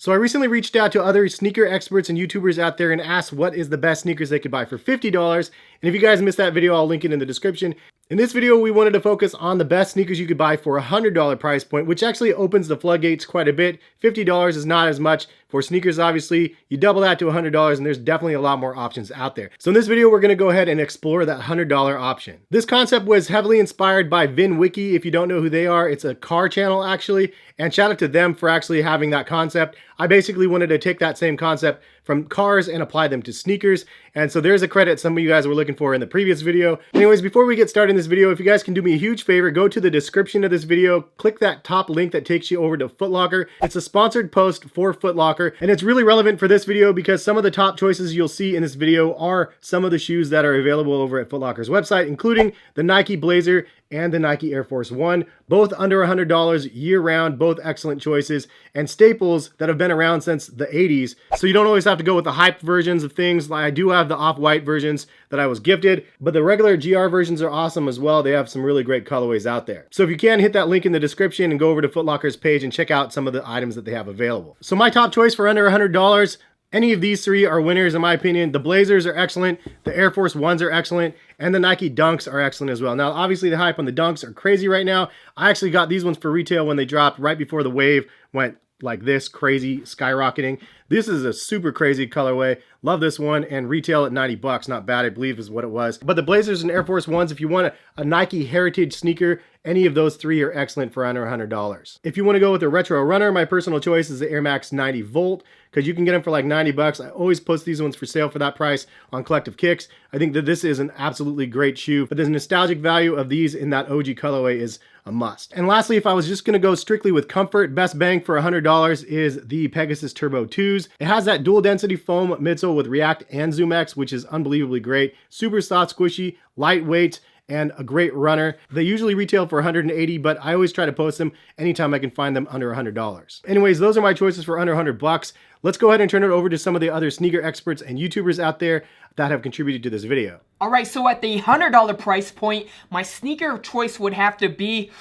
So I recently reached out to other sneaker experts and YouTubers out there and asked what is the best sneakers they could buy for $50. And if you guys missed that video, I'll link it in the description. In this video, we wanted to focus on the best sneakers you could buy for a $100 price point, which actually opens the floodgates quite a bit. $50 is not as much for sneakers, obviously. You double that to $100 and there's definitely a lot more options out there. So in this video, we're going to go ahead and explore that $100 option. This concept was heavily inspired by VinWiki. If you don't know who they are, it's a car channel actually. And shout out to them for actually having that concept. I basically wanted to take that same concept from cars and apply them to sneakers. And so there's a credit some of you guys were looking for in the previous video. Anyways, before we get started in this video, if you guys can do me a huge favor, go to the description of this video, click that top link that takes you over to Foot Locker. It's a sponsored post for Foot Locker, and it's really relevant for this video because some of the top choices you'll see in this video are some of the shoes that are available over at Foot Locker's website, including the Nike Blazer and the Nike Air Force One, both under $100 year-round, both excellent choices, and staples that have been around since the 80s. So you don't always have to go with the hyped versions of things. Like I do have the off-white versions that I was gifted, but the regular GR versions are awesome as well. They have some really great colorways out there. So if you can, hit that link in the description and go over to Foot Locker's page and check out some of the items that they have available. So my top choice for under $100, any of these three are winners in my opinion. The Blazers are excellent, the Air Force Ones are excellent, and the Nike Dunks are excellent as well. Now, obviously the hype on the Dunks are crazy right now. I actually got these ones for retail when they dropped right before the wave went like this, crazy, skyrocketing. This is a super crazy colorway. Love this one, and retail at 90 bucks. Not bad, I believe is what it was. But the Blazers and Air Force Ones, if you want a Nike heritage sneaker, any of those three are excellent for under $100. If you want to go with a retro runner, my personal choice is the Airmax 90 Volt, because you can get them for like 90 bucks. I always post these ones for sale for that price on Collective Kicks. I think that this is an absolutely great shoe, but the nostalgic value of these in that OG colorway is a must. And lastly, if I was just going to go strictly with comfort, best bang for $100 is the Pegasus Turbo 2s. It has that dual density foam midsole with React and ZoomX, which is unbelievably great. Super soft, squishy, lightweight, and a great runner. They usually retail for $180, but I always try to post them anytime I can find them under $100. Anyways, those are my choices for under 100 bucks. Let's go ahead and turn it over to some of the other sneaker experts and YouTubers out there that have contributed to this video. All right, so at the $100 price point, my sneaker of choice would have to be,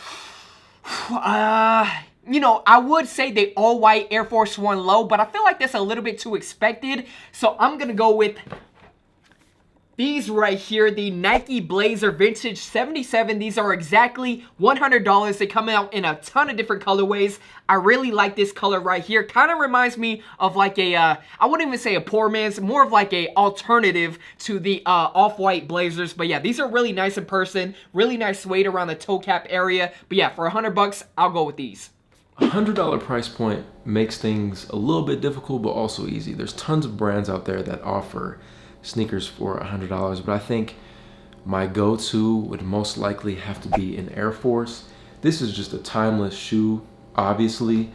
you know, I would say the all-white Air Force One Low, but I feel like that's a little bit too expected. So I'm going to go with these right here, the Nike Blazer Vintage 77. These are exactly $100. They come out in a ton of different colorways. I really like this color right here. Kind of reminds me of like a, I wouldn't even say a poor man's, more of like a alternative to the off-white Blazers. But yeah, these are really nice in person. Really nice suede around the toe cap area. But yeah, for 100 bucks, I'll go with these. $100 price point makes things a little bit difficult, but also easy. There's tons of brands out there that offer sneakers for $100, but I think my go-to would most likely have to be an Air Force. This is just a timeless shoe, obviously.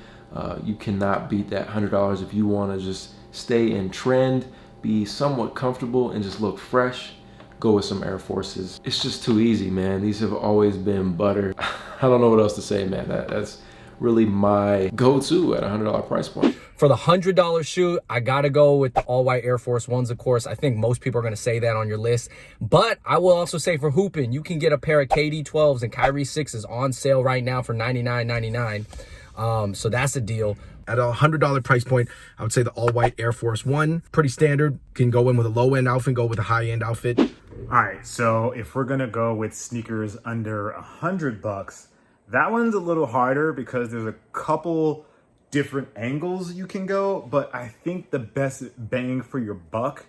You cannot beat that $100 if you want to just stay in trend, be somewhat comfortable, and just look fresh. Go with some Air Forces. It's just too easy, man. These have always been butter. I don't know what else to say, man. That's really my go-to at a $100 price point. For the $100 shoe, I gotta go with the all-white Air Force Ones, of course. I think most people are gonna say that on your list. But I will also say for hooping, you can get a pair of KD 12s and Kyrie 6s on sale right now for $99.99. So that's a deal. At a $100 price point, I would say the all-white Air Force One. Pretty standard. Can go in with a low-end outfit, go with a high-end outfit. All right, so if we're gonna go with sneakers under 100 bucks, that one's a little harder because there's a couple different angles you can go, but I think the best bang for your buck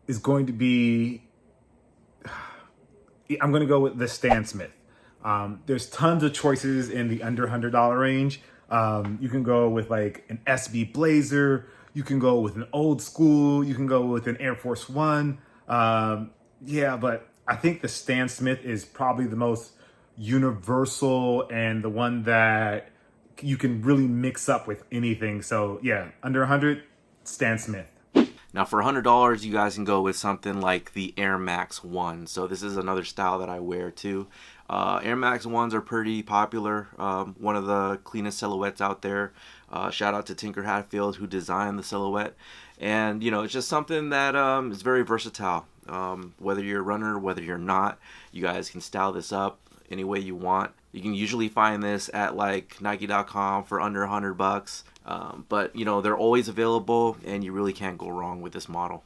is going to be, I'm going to go with the Stan Smith. There's tons of choices in the under $100 range. You can go with like an SB Blazer, you can go with an old school, you can go with an Air Force One. Yeah, but I think the Stan Smith is probably the most universal and the one that you can really mix up with anything. So yeah, under 100, Stan Smith. Now for $100, you guys can go with something like the Airmax 1. So this is another style that I wear too. Airmax 1s are pretty popular. One of the cleanest silhouettes out there. Shout out to Tinker Hatfield who designed the silhouette. And you know, it's just something that is very versatile. Whether you're a runner, whether you're not, you guys can style this up any way you want. You can usually find this at like Nike.com for under $100. But you know, they're always available and you really can't go wrong with this model.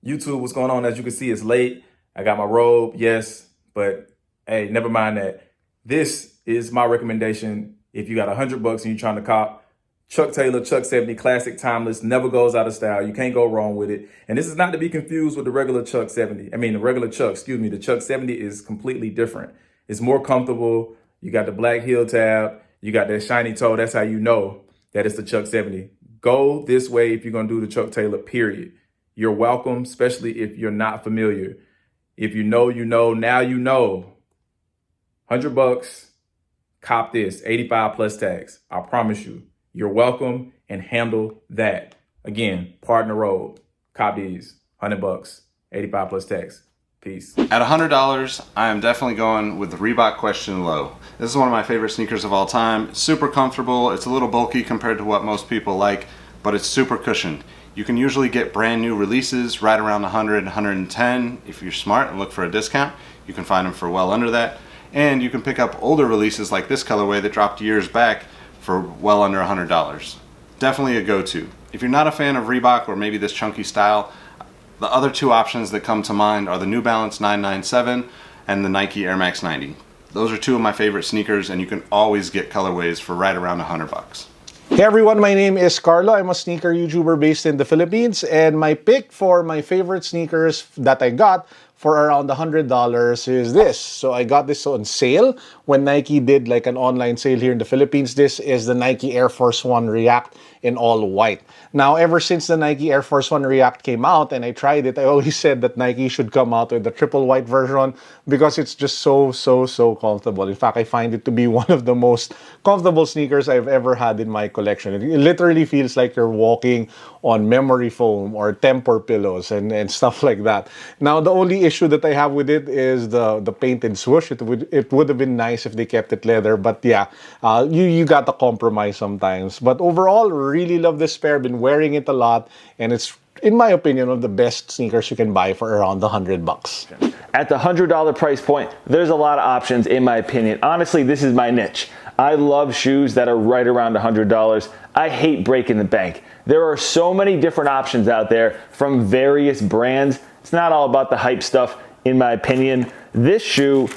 YouTube, what's going on? As you can see, it's late. I got my robe, yes, but hey, never mind that. This is my recommendation. If you got $100 and you're trying to cop Chuck Taylor, Chuck 70, classic, timeless, never goes out of style. You can't go wrong with it. And this is not to be confused with the regular Chuck 70. I mean, the regular Chuck, excuse me. The Chuck 70 is completely different. It's more comfortable. You got the black heel tab. You got that shiny toe. That's how you know that it's the Chuck 70. Go this way if you're going to do the Chuck Taylor, period. You're welcome, especially if you're not familiar. If you know, you know. Now you know. $100, cop this. 85 plus tax. I promise you. You're welcome, and handle that. Again, partner road. Cop these. $100, 85 plus tax. Peace. At $100, I am definitely going with the Reebok Question Low. This is one of my favorite sneakers of all time. Super comfortable. It's a little bulky compared to what most people like, but it's super cushioned. You can usually get brand new releases right around 100, 110. If you're smart and look for a discount, you can find them for well under that. And you can pick up older releases like this colorway that dropped years back for well under $100. Definitely a go-to. If you're not a fan of Reebok or maybe this chunky style, the other two options that come to mind are the New Balance 997 and the Nike Airmax 90. Those are two of my favorite sneakers, and you can always get colorways for right around $100. Hey everyone, my name is Carlo. I'm a sneaker YouTuber based in the Philippines, and my pick for my favorite sneakers that I got for around $100 is this. So I got this on sale when Nike did like an online sale here in the Philippines. This is the Nike Air Force One React in all white. Now, ever since the Nike Air Force One React came out and I tried it, I always said that Nike should come out with the triple white version because it's just so comfortable. In fact, I find it to be one of the most comfortable sneakers I've ever had in my collection. It literally feels like you're walking on memory foam or temper pillows and stuff like that. Now, the only issue that I have with it is the painted swoosh. It would have been nice if they kept it leather, but yeah, you got to compromise sometimes. But overall, really love this pair. Been wearing it a lot, and it's, in my opinion, one of the best sneakers you can buy for around $100. At the $100 price point, there's a lot of options in my opinion. Honestly, this is my niche. I love shoes that are right around $100. I hate breaking the bank. There are so many different options out there from various brands. It's not all about the hype stuff, in my opinion. This shoe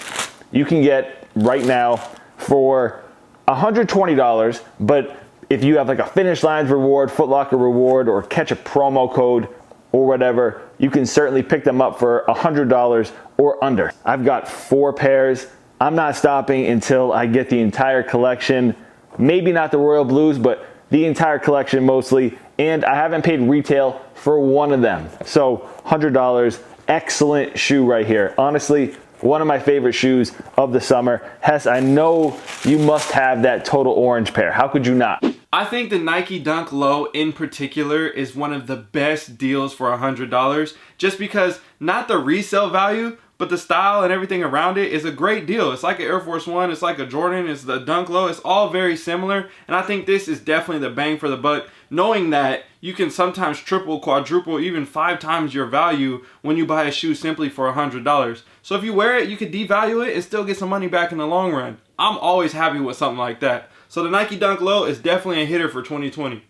you can get right now for $120, but if you have like a Finish Lines reward, Foot Locker reward, or catch a promo code or whatever, you can certainly pick them up for $100 or under. I've got 4 pairs. I'm not stopping until I get the entire collection. Maybe not the Royal Blues, but the entire collection mostly. And I haven't paid retail for one of them. So $100, excellent shoe right here. Honestly, one of my favorite shoes of the summer. Hess, I know you must have that total orange pair. How could you not? I think the Nike Dunk Low in particular is one of the best deals for $100, just because not the resale value, but the style and everything around it is a great deal. It's like an Air Force One, it's like a Jordan, it's the Dunk Low, it's all very similar, and I think this is definitely the bang for the buck, knowing that you can sometimes triple, quadruple, even 5 times your value when you buy a shoe simply for $100. So if you wear it, you could devalue it and still get some money back in the long run. I'm always happy with something like that. So the Nike Dunk Low is definitely a hitter for 2020.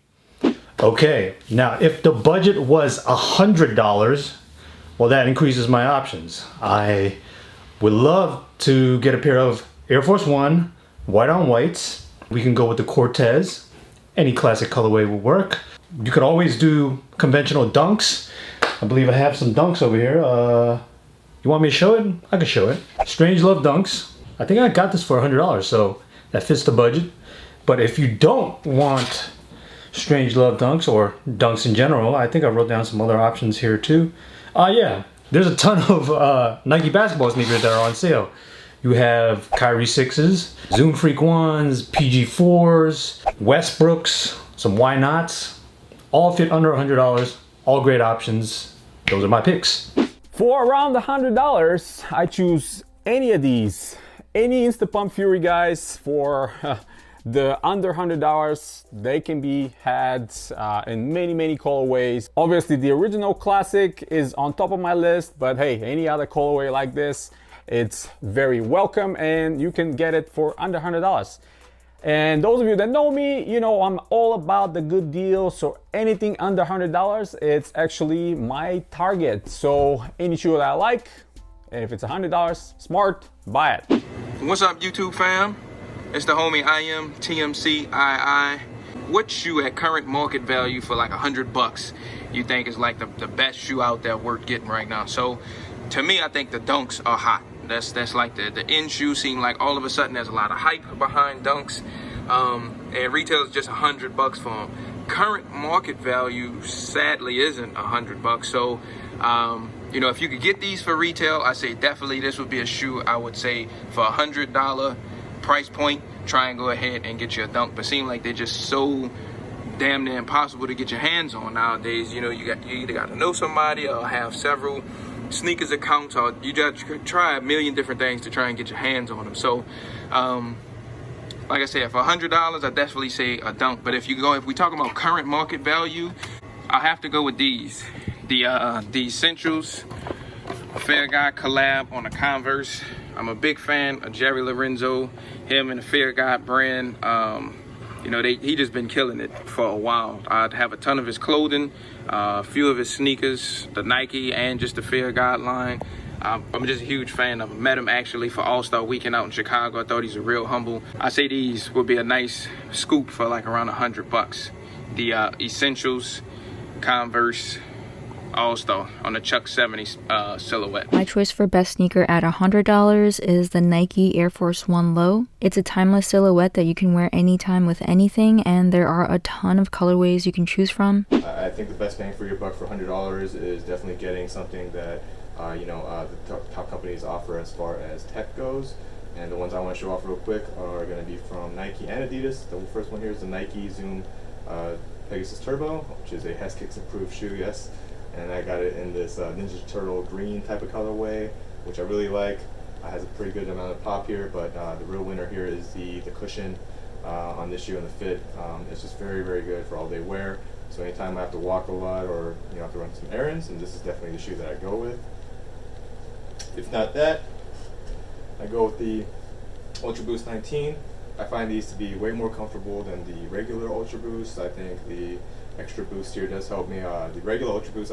Okay, now if the budget was $100, well, that increases my options. I would love to get a pair of Air Force One, white on whites. We can go with the Cortez. Any classic colorway will work. You could always do conventional dunks. I believe I have some dunks over here. You want me to show it? I can show it. Strange Love dunks. I think I got this for $100, so that fits the budget. But if you don't want Strange Love dunks or dunks in general, I think I wrote down some other options here too. Yeah, there's a ton of Nike basketball sneakers that are on sale. You have Kyrie 6s, Zoom Freak 1s, PG 4s, Westbrooks, some Why Nots. All fit under $100, all great options. Those are my picks. For around $100, I choose any of these. Any Instapump Fury guys for the under $100. They can be had in many colorways. Obviously the original classic is on top of my list, but hey, any other colorway like this It's very welcome, and you can get it for under $100. And those of you that know me, you know I'm all about the good deal. So anything under $100, it's actually my target. So any shoe that I like, if it's $100, smart, buy it. What's up, YouTube fam? It's the homie I am TMCII. What shoe at current market value for like $100 you think is like the best shoe out there worth getting right now? So to me, I think the Dunks are hot. That's like the in shoe. Seem like all of a sudden there's a lot of hype behind Dunks, and retail is just $100 for them. Current market value sadly isn't $100. So you know, if you could get these for retail, I say definitely this would be a shoe I would say for $100 price point, try and go ahead and get you a Dunk. But seem like they're just so damn near impossible to get your hands on nowadays. You know, you either got to know somebody or have several sneakers accounts, or you just try a million different things to try and get your hands on them. So like I said, for $100 I definitely say a Dunk. But if we talk about current market value, I have to go with these, the Essentials Fair Guy collab on a Converse. I'm a big fan of Jerry Lorenzo, him and the Fair Guy brand. You know, he just been killing it for a while. I have a ton of his clothing, a few of his sneakers, the Nike and just the Fair Guy line. I'm just a huge fan of him. Met him actually for All-Star Weekend out in Chicago. I thought he's a real humble. I say these would be a nice scoop for like around $100. The Essentials Converse All-Star on the Chuck 70 silhouette. My choice for best sneaker at $100 is the Nike Air Force 1 Low. It's a timeless silhouette that you can wear anytime with anything, and there are a ton of colorways you can choose from. I think the best bang for your buck for $100 is definitely getting something that the top companies offer as far as tech goes. And the ones I want to show off real quick are going to be from Nike and Adidas. The first one here is the Nike Zoom Pegasus Turbo, which is a heskicks approved shoe, yes. And I got it in this Ninja Turtle green type of colorway, which I really like. It has a pretty good amount of pop here, but the real winner here is the cushion on this shoe and the fit. It's just very, very good for all day wear. So anytime I have to walk a lot or have to run some errands, and this is definitely the shoe that I go with. If not that, I go with the Ultra Boost 19. I find these to be way more comfortable than the regular Ultra Boost. I think the extra boost here does help me. The regular Ultra Boost,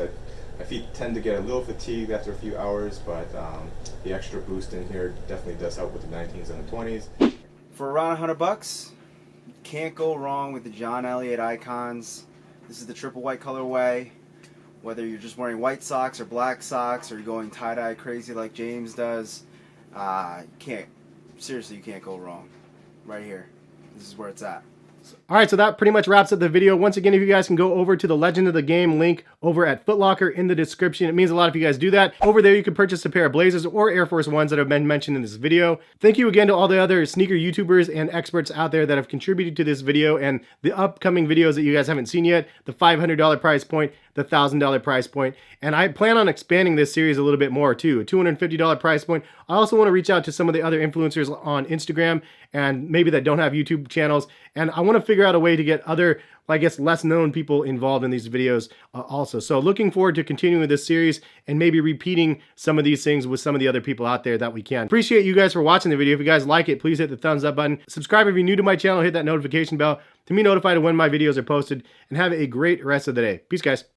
my feet tend to get a little fatigued after a few hours, but the extra boost in here definitely does help with the 19s and the 20s. For around $100, can't go wrong with the John Elliott Icons. This is the triple white colorway. Whether you're just wearing white socks or black socks, or you're going tie-dye crazy like James does, seriously, you can't go wrong. Right here. This is where it's at. All right, so that pretty much wraps up the video. Once again, if you guys can go over to the Legend of the Game link over at Foot Locker in the description. It means a lot if you guys do that. Over there, you can purchase a pair of Blazers or Air Force Ones that have been mentioned in this video. Thank you again to all the other sneaker YouTubers and experts out there that have contributed to this video and the upcoming videos that you guys haven't seen yet. The $500 price point, the $1,000 price point. And I plan on expanding this series a little bit more too. A $250 price point. I also want to reach out to some of the other influencers on Instagram and maybe that don't have YouTube channels. And I want to figure out a way to get other, I guess, less known people involved in these videos also. So looking forward to continuing this series and maybe repeating some of these things with some of the other people out there that we can. Appreciate you guys for watching the video. If you guys like it, please hit the thumbs up button. Subscribe if you're new to my channel. Hit that notification bell to be notified of when my videos are posted. And have a great rest of the day. Peace, guys.